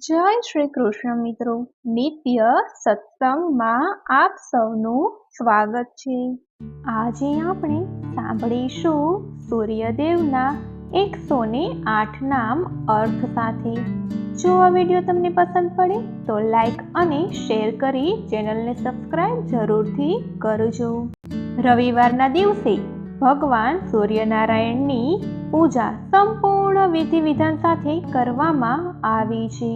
જય શ્રી કૃષ્ણ મિત્રો, નિત્ય સત્સંગમાં આપ સૌનું સ્વાગત છે। આજે આપણે સાંભળીશું સૂર્યદેવના 108 નામ અર્થ સાથે। જો આ વિડીયો તમને પસંદ પડે તો લાઈક અને શેર કરી ચેનલને સબસ્ક્રાઇબ જરૂરથી કરજો। રવિવારના દિવસે ભગવાન સૂર્યનારાયણની પૂજા સંપૂર્ણ વિધિ વિધાન સાથે કરવામાં આવી છે।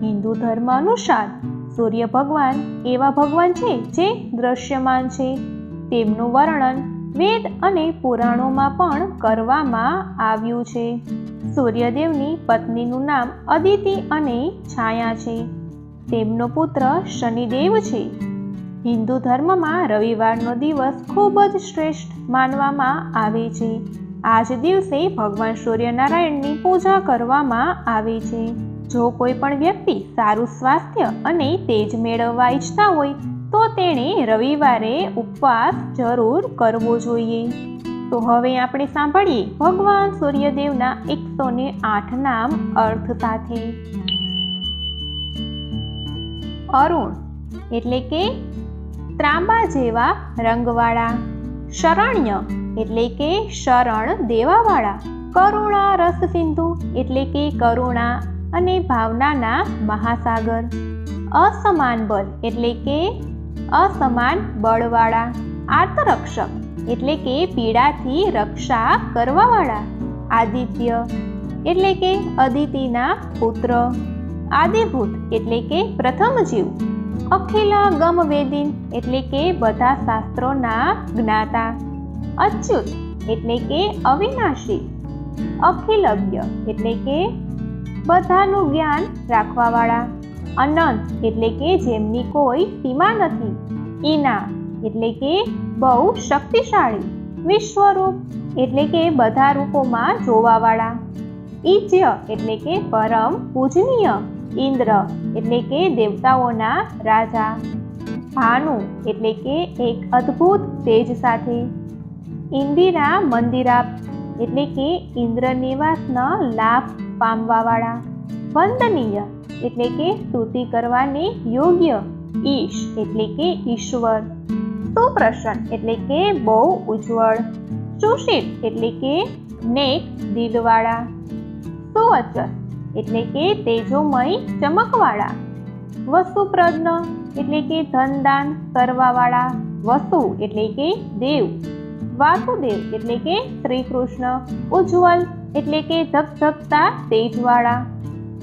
હિન્દુ ધર્મ અનુસાર સૂર્ય ભગવાન એવા ભગવાન છે જે દ્રશ્યમાન છે। તેમનું વર્ણન વેદ અને પુરાણોમાં પણ કરવામાં આવ્યું છે। સૂર્યદેવની પત્નીનું નામ અદિતિ અને છાયા છે। તેમનો પુત્ર શનિદેવ છે। હિન્દુ ધર્મમાં રવિવારનો દિવસ ખૂબ જ શ્રેષ્ઠ માનવામાં આવે છે। આ જ દિવસે ભગવાન સૂર્યનારાયણની પૂજા કરવામાં આવે છે। જો કોઈ પણ વ્યક્તિ સારું સ્વાસ્થ્ય અને તેજ મેળવવા ઈચ્છતા હોય તો તેણે રવિવારે ઉપવાસ જરૂર કરવો જોઈએ। તો હવે આપણે સાંભળીએ ભગવાન સૂર્યદેવના 108 નામ અર્થ સાથે। અરુણ એટલે કે ત્રાંબા જેવા રંગવાળા। શરણ્ય એટલે કે શરણ દેવાવાળા। કરુણા રસ સિંધુ એટલે કે કરુણા અને ભાવનાના મહાસાગર। અસમાન બલ એટલે કે અસમાન બળવાળા। આર્તરક્ષક એટલે કે પીડાથી રક્ષા કરવાવાળા। આદિત્ય એટલે કે અદિતિના પુત્ર। આદિભૂત એટલે કે પ્રથમ જીવ। અખિલાગમ વેદીન એટલે કે બધા શાસ્ત્રોના જ્ઞાતા। અચ્યુત એટલે કે અવિનાશી। અખિલજ્ઞ એટલે કે બધાનું જ્ઞાન રાખવાવાળા। અનંત એટલે કે જેમની કોઈ સીમા નથી। ઈના એટલે કે બહુ શક્તિશાળી। વિશ્વરૂપ એટલે કે બધા રૂપોમાં જોવાવાળા। ઈજ્ય એટલે કે પરમ પૂજનીય। ઇન્દ્ર એટલે કે દેવતાઓના રાજા। ભાનુ એટલે કે એક અદ્ભુત તેજ સાથે। ઇન્દિરા મંદિરાપ એટલે કે ઇન્દ્ર નિવાસનો લાભ પામવાવાળા। વંદનીય એટલે કે સ્તુતિ કરવાને યોગ્ય। ઈશ એટલે કે ઈશ્વર। સુપ્રસન્ન એટલે કે બહુ ઉજ્જવળ। સુશીલ એટલે કે નેક દિલવાળા। સુવચર એટલે કે તેજોમય ચમકવાળા। વસુપ્રજ્ઞ એટલે કે ધનદાન કરવાવાળા। વસુ એટલે કે દેવ। વાસુદેવ એટલે કે શ્રી કૃષ્ણ। ઉજ્જવલ એટલે કે ધગધગતા તેજવાળા।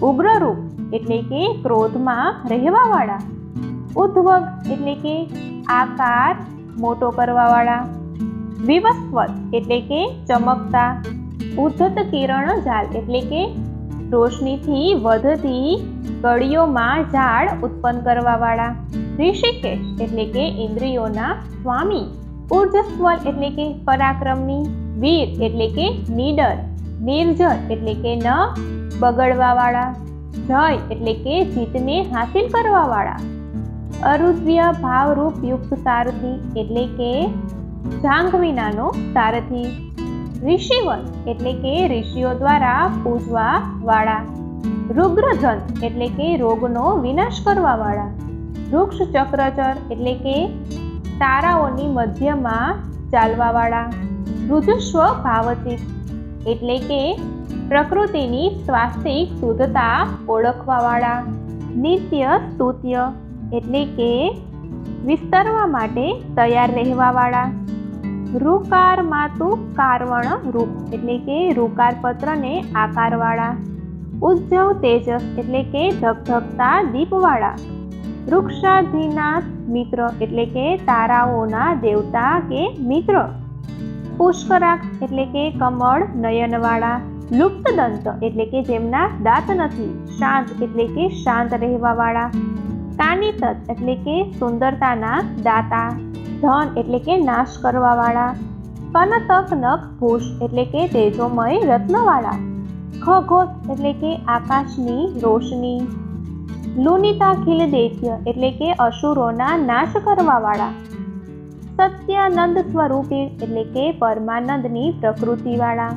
ઉગ્રરૂપ એટલે કે ક્રોધમાં રહેવાવાળા। ઉદ્ધવગ એટલે કે આકાર મોટો કરવાવાળા। વિવસ્વત એટલે કે ચમકતા। ઉદ્ધત કિરણ જાલ એટલે કે રોશનીથી વધતી કળીઓમાં ઝાડ ઉત્પન્ન કરવાવાળા। ઋષિકેશ એટલે કે ઇન્દ્રિયોના સ્વામી। ઉર્જસ્વલ એટલે કે પરાક્રમની। વીર એટલે કે નીડર। નિર્જર એટલે કે ન બગડવાવાળા। જય એટલે કે જીતને હાસિલ કરવાવાળા। અરુદ્ય ભાવરૂપ યુક્ત સારથી એટલે કે જાંઘ વિનાનો સારથી। ઋષિવન એટલે કે ઋષિઓ દ્વારા પૂજવા વાળા। રુદ્રધન એટલે કે રોગનો વિનાશ કરવા વાળા। વૃક્ષ ચક્રચર એટલે કે તારાઓની મધ્યમાં ચાલવા વાળા। રુજસ્વ ભાવચિત એટલે કે પ્રકૃતિની સ્વાસ્તિક શુદ્ધતા ઓળખવા વાળા। નિત્ય સ્તુત્ય એટલે કે વિસ્તરવા માટે તૈયાર રહેવા વાળા। રૂકાર માતુ કારવણ રૂપ એટલે કે રૂકાર પત્રને આકારવાળા। ઉજ્જવ તેજસ એટલે કે ધગધગતા દીપવાળા। વૃક્ષાધિનાથ મિત્ર એટલે કે તારાઓના દેવતા કે મિત્ર। પુષ્કરાક્ષ એટલે કે કમળ નયનવાળા। લુપ્તદંત એટલે કે જેમના દાંત નથી। શાંત એટલે કે શાંત રહેવાવાળા। કાનિતત એટલે કે સુંદરતાના દાતા। ધન એટલે કે નાશ કરવાવાળા। કનતક નખ ભૂષ એટલે કે તેજોમય રત્નવાળા। ખઘોષ એટલે કે આકાશની રોશની। લુનિતાખિલ દૈત્ય એટલે કે અસુરોના નાશ કરવાવાળા। સત્યાનંદ સ્વરૂપી એટલે કે પરમાનંદની પ્રકૃતિવાળા।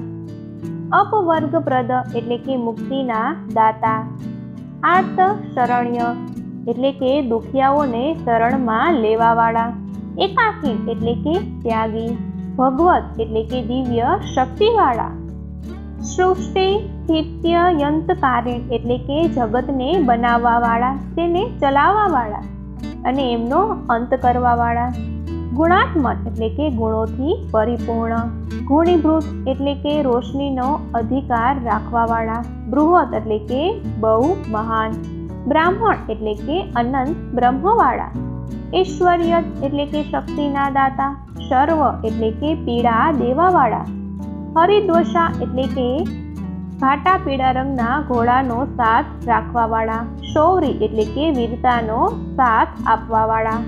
અપવર્ગપ્રદ એટલે કે મુક્તિના દાતા। આર્ત શરણ્ય એટલે કે દુખિયાઓને શરણમાં લેવાવાળા. એકાકી એટલે કે ત્યાગી. ભગવત એટલે કે દિવ્ય શક્તિવાળા. સૃષ્ટિ સ્થિત્ય યંતકારીણ એટલે કે જગતને બનાવવાવાળા, તેને ચલાવવાવાળા અને એમનો અંત કરવાવાળા. ગુણાત્મક એટલે કે ગુણોથી પરિપૂર્ણ. ગુણીભૂત એટલે કે રોશનીનો અધિકાર રાખવાવાળા. બૃહદ એટલે કે બહુ મહાન. બ્રાહ્મણ એટલે કે અનંત બ્રહ્મવાળા. ઐશ્વર્ય એટલે કે શક્તિના દાતા. સર્વ એટલે કે પીડા દેવાવાળા. હરિદ્વષા એટલે કે ઘાટા પીળા રંગના ઘોડાનો સાથ રાખવાવાળા. શૌરી એટલે કે વીરતાનો સાથ આપવાવાળા.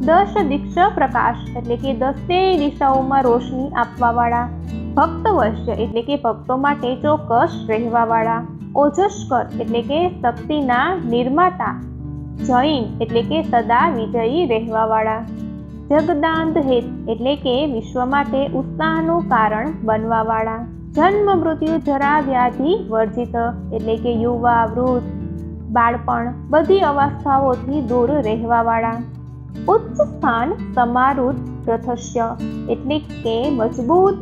દશ દીક્ષ પ્રકાશ એટલે કે 10 દિશાઓમાં રોશની આપવાવાળા. ભક્તવશ્ય એટલે કે ભક્તો માટે ચોક્કસ રહેવાવાળા. ઓજસ્કર એટલે કે શક્તિના નિર્માતા. જૈન એટલે કે સદા વિજયી રહેવાવાળા. જગદાંત હેત એટલે કે વિશ્વ માટે ઉત્સાહનું કારણ બનવાવાળા. જન્મ મૃત્યુ જરા વ્યાધિ વર્જિત એટલે કે યુવા વૃદ્ધ બાળપણ બધી અવસ્થાઓથી દૂર રહેવાવાળા. ઉચ્ચ સ્થાન સમારુત રથસ્ય એટલે કે મજબૂત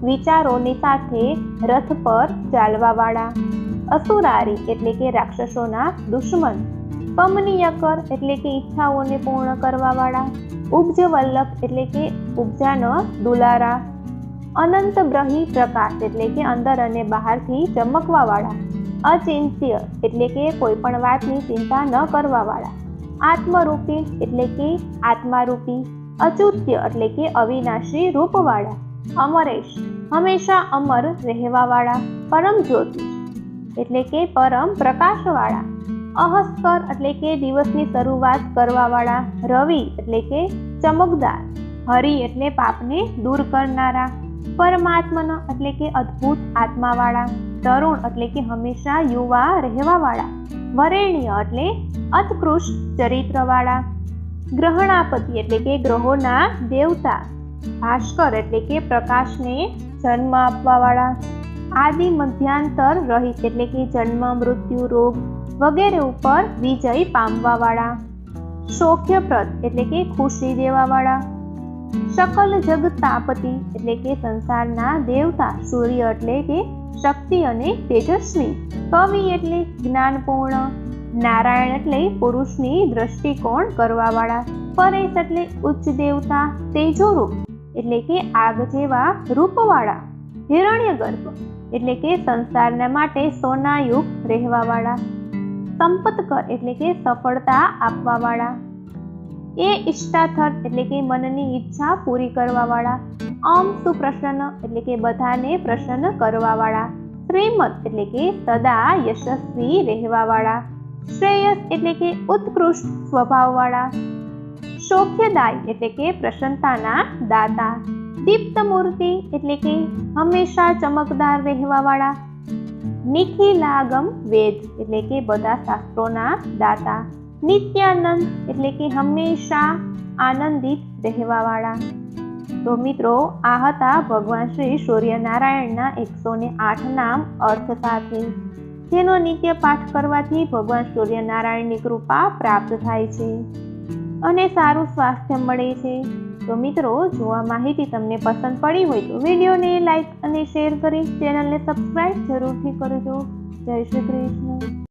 વિચારોની સાથે રથ પર ચાલવાવાળા. અસુરારી એટલે કે રાક્ષસોના દુશ્મન. કમનીયકર એટલે કે ઈચ્છાઓને પૂર્ણ કરવાવાળા. ઉપજવલ્લભ એટલે કે ઉપજાનો દુલારા. અનંત બ્રહી પ્રકાશ એટલે કે અંદર અને બહારથી ચમકવાવાળા. અચિંત્ય એટલે કે કોઈ પણ વાતની ચિંતા ન કરવાવાળા. આત્મરૂપી એટલે કે આત્મારૂપી. અચૂત્ય એટલે કે અવિનાશી રૂપવાળા. અમરેશ હંમેશા અમર રહેવાવાળા. પરમ જ્યોતિષ એટલે કે પરમ પ્રકાશવાળા. અહસ્કર એટલે કે દિવસની શરૂઆત કરવાવાળા. રવિ એટલે કે ચમકદાર. હરિ એટલે પાપને દૂર કરનારા. પરમાત્મન એટલે કે અદ્ભુત આત્માવાળા. તરુણ એટલે કે હંમેશા યુવા રહેવાવાળા. વરેણ્ય એટલે અત્કૃષ્ટ ચરિત્રવાળા. ગ્રહણાપતિ એટલે કે ગ્રહોના દેવતા. ભાસ્કર એટલે કે પ્રકાશને જન્મ આપવાવાળા. આદિ મધ્યાંતર રહિત એટલે કે જન્મ મૃત્યુ રોગ વગેરે ઉપર વિજય પામવાવાળા. સૌખ્યપ્રદ એટલે કે ખુશી દેવાવાળા. સકલ જગતાપતિ એટલે કે સંસારના દેવતા. સૂર્ય એટલે કે શક્તિ અને તેજસ્વી. કવિ એટલે જ્ઞાનપૂર્ણ. નારાયણ એટલે પુરુષની દ્રષ્ટિકોણ કરવાવાળા. પરેશ એટલે ઉચ્ચ દેવતા તેજોરૂપ એટલે કે આગ જેવા રૂપવાળા. હિરણ્યગર્ભ એટલે કે સંસારના માટે સોનાયુક્ત રહેવાવાળા. સંપતકર એટલે કે સફળતા આપવાવાળા. એ ઈષ્ટાથર એટલે કે મનની ઈચ્છા પૂરી કરવાવાળા. અમ સુપ્રસન્ન એટલે કે બધાને પ્રસન્ન કરવાવાળા. શ્રીમત એટલે કે સદા યશસ્વી રહેવાવાળા. શ્રેયસ એટલે કે ઉત્કૃષ્ટ સ્વભાવવાળા. સૌખ્યદાય એટલે કે પ્રસન્નતાના દાતા. દીપ્તમૂર્તિ એટલે કે હંમેશા ચમકદાર રહેવાવાળા. નિખિલાગમ વેદ એટલે કે બધા શાસ્ત્રોના દાતા. નિત્યાનંદ એટલે કે હંમેશા આનંદિત રહેવાવાળા. તો મિત્રો, આ હતા ભગવાન શ્રી સૂર્યનારાયણના 108 નામ અર્થ સાથે, જેનો નિત્ય પાઠ કરવાથી ભગવાન સૂર્યનારાયણની કૃપા પ્રાપ્ત થાય છે અને સારું સ્વાસ્થ્ય મળે છે. તો મિત્રો, જો આ માહિતી તમને પસંદ પડી હોય તો વિડીયોને લાઈક અને શેર કરી ચેનલને સબસ્ક્રાઈબ જરૂરથી કરજો. જય શ્રી કૃષ્ણ.